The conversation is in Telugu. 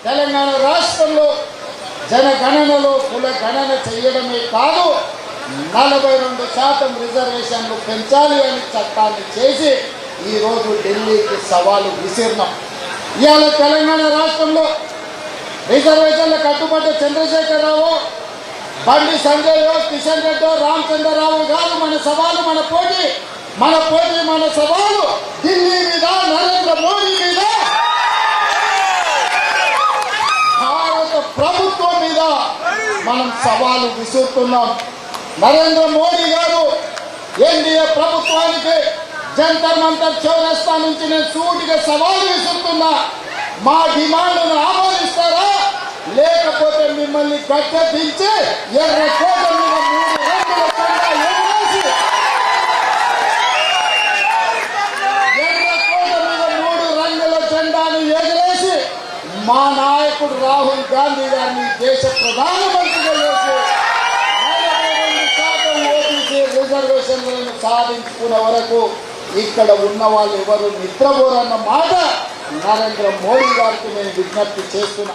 తెలంగాణ రాష్ట్రంలో జనగణనలో కుల గణన చేయడమే కాదు 42% రిజర్వేషన్లు పెంచాలి అని చట్టాన్ని చేసి ఈరోజు ఢిల్లీకి సవాలు విసిరినాం. ఇవాళ తెలంగాణ రాష్ట్రంలో రిజర్వేషన్ల కట్టుబడ్డ చంద్రశేఖరరావు, బండి సంజయ్, కిషన్ రెడ్డి, రామచంద్రరావు గారు మన సవాలు, మన పోటీ మన సవాలు ఢిల్లీ మీద, నరేంద్ర మోడీ మీద, భారత ప్రభుత్వం మీద మనం సవాలు విసురుతున్నాం. నరేంద్ర మోడీ గారు ఎన్డీఏ ప్రభుత్వానికి జంతర్ మంతర్ చౌరస్తా నుంచి నేను సూటిగా సవాలు విసురుతున్నా. మా డిమాండ్ను ఆమోదిస్తారా, లేకపోతే మిమ్మల్ని గట్టెదించి ఎర్రకోట మీద 3 రంగుల జెండా ఎగరేసి, ఎర్రకోట మీద 3 రంగుల జెండాను ఎగరేసి మా నాయకుడు రాహుల్ గాంధీ గారిని దేశ ప్రధానమంత్రిగా చేసి 42% ఓబీసీ రిజర్వేషన్లను సాధించుకునే వరకు ఇక్కడ ఉన్న వాళ్ళు ఎవరు నిద్రపోరన్న మాట నరేంద్ర మోడీ గారికి నేను విజ్ఞప్తి చేస్తున్నా.